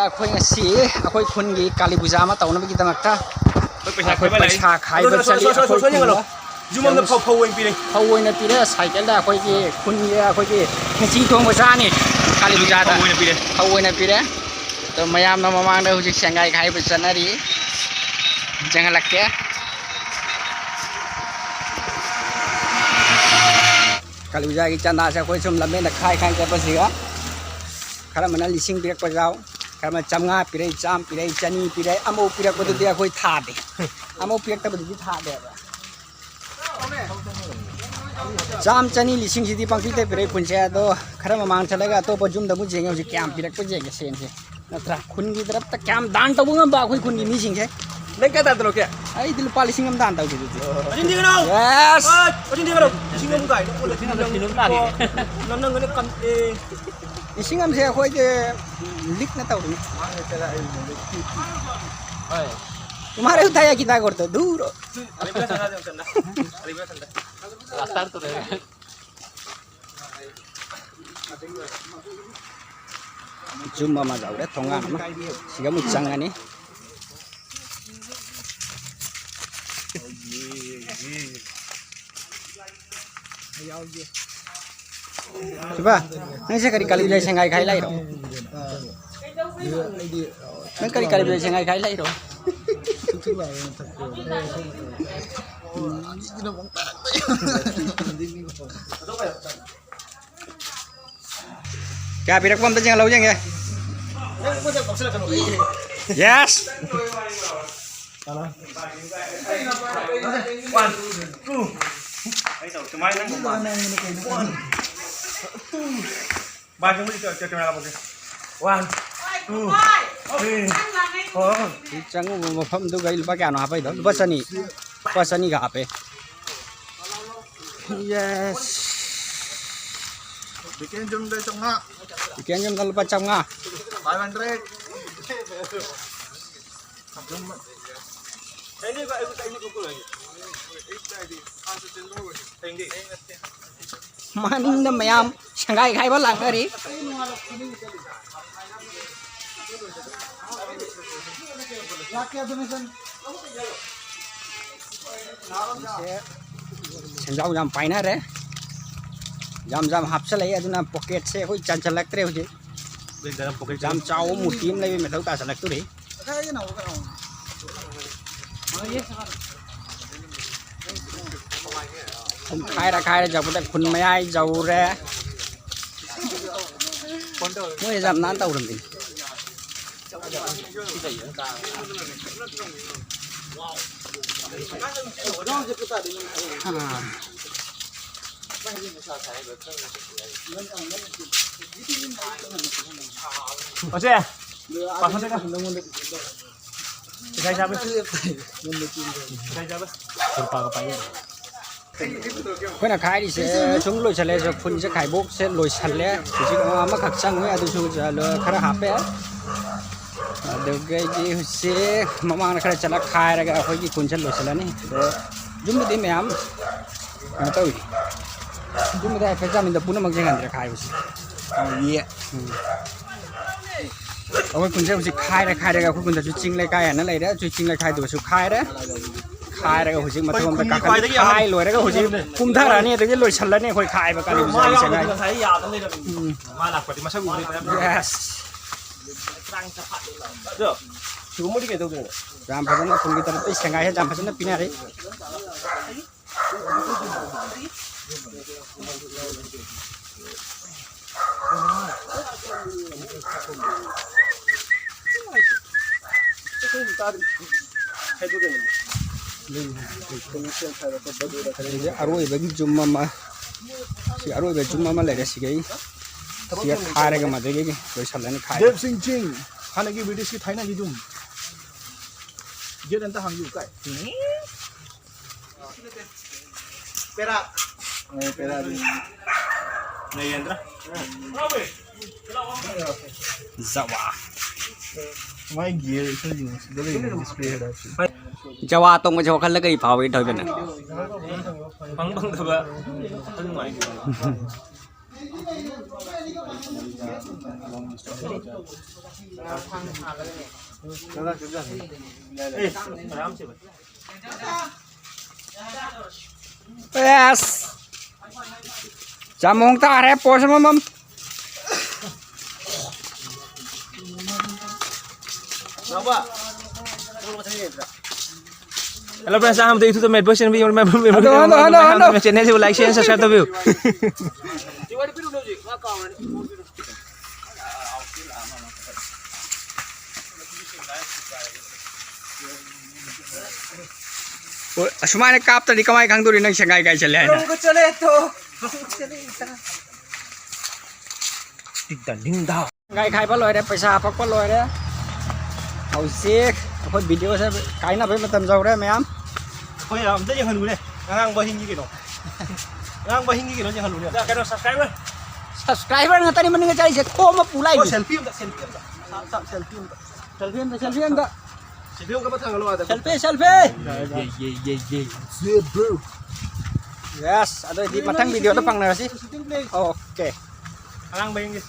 अखोई ngasi अखोई खुनगी काली पूजा मा तौनबगीदमक्ता पैसा खाइबा चली जुमम द फौ ओइना पिरे साइकेल दा अखोई खुनगी अखोई खिची थोंग बजानी काली पूजा दा फौ ओइना पिरे तो मयाम न ममांग दा हुजिक सेंगाई खाइबा चनरी जंगलक्के काली पूजा की चंदा से अखोई सुम लम्बे न खाई खाई चपसिगा खरा मना लिसिंग पिरक पजाव खरा मन चमगा पिरे चाम पिरे चनी पिरे अमो पिरक बदुदि अखोई था दे अमो पिरक तबदुदि था दे चाम चनी लिसिंग सिदि पंक्ति ते पिरे पुनसे दो खरा ममांग चलेगा तो पजुम दबु जेंगे हुजि क्याम पिरक प जेंगे सेन से नत्रा खुन की तरफ त क्याम दान तबु ngam ba अखोई खुन की मिसिंग से नहीं कहता तो क्या ai दिल पालिसिंग हम दान तबु अजिन दिगनो यस अजिन दिगनो सिंगम गाय नो पोले सिंगम ताली नन नन कम ए इसिंग हम से अखोई के लिक न तबु तुम्हारे उठाया किता करतो दूर रास्ता तो रे जुम मा जाउ रे थोंगा मा सिगा मु Changani coba nang saya kali beli sengai kai lai ro nang kali beli sengai kai lai ro क्या पिरक पम त lau jeng ya yes 1 2 ai tau cuma nang ba chúng đi chơi camera một cái 1 2 3 4 chang mo pham du gai lupa kya no hapai do lupa sani ga hape yes bikin jam dari tengah bikin jam kalau lupa chang nga 500 ini kok ini kuku lagi maning na mayam shangai khai ba lang ari senjau jam paina re jam hapsal ai aduna pocket se koi chanchalak tre hoje jam chao mutim lai me thau ta salak tu re khai ra jauh pada khun mayai jauh re moi jam nan tau ram din Oke, pasang deh. Saya siapa? Saya siapa? Berapa kepanya? कोई ना खाई से chúng lôi chale जो फुन से खाई बोक से lôi chale chỉ có mà khắc sang với adu su chale khara hape được cái gì से mama khara chala khai ra cái cái फुन से lôi chale này chúng đi mẹ am tôi chúng đi phải ra mình tập phun nó mặc gì ăn khai bớt yeah ông फुन से khai ra cái फुन से chinh lại cái nó lại đó chinh lại khai từ su khai đó khai ra huji matom ta ka khai loi ra huji kumtha ra ni de loi challa ni khoi khai ba ka li sa sa ngai sai ya tam le ma lak pati masa gu ni yes rang cha phat do chu mo di ke do de jam phajan na pung ki tar tai sangai he jam phajan na pina re aroi bagi jumma ma si aroi bagi jumma ma lere si gai si khare ga ma de ge loi salani khai Dev Singh Ching hana ki video si thaina ki jum je dan ta hang yu kai pera pera Nayendra zawa mai gear is display head jawa tong ma jawa khal la gai phao wi thoi ben bang bang thaba ân ngoài आराम से Yes. Jamong ta re po sama mam. Hello friends हम तो YouTube में question भी मैं channel से like share subscribe दबो Asumane kap tadi kamay kang duri nang sangay kay chale na. को चले तो टिक दाव Ngay khai pa loy re paisa pak pa loy re. Au sik apot video sa kai na ba matam jaw re mayam. thôi làm rất nhiều hơn nữa ngang bao hình như kiểu ngang bao hình như kiểu như hơn nữa cái đó subscribe Subscriber nga tani maning chali se ko ma pulay. selfie selfie Selfie anda. selfie ka ba thang lo ada Selfie. yeah bro Yes, ada di matang video to pang na si. Okay. ngang bao hình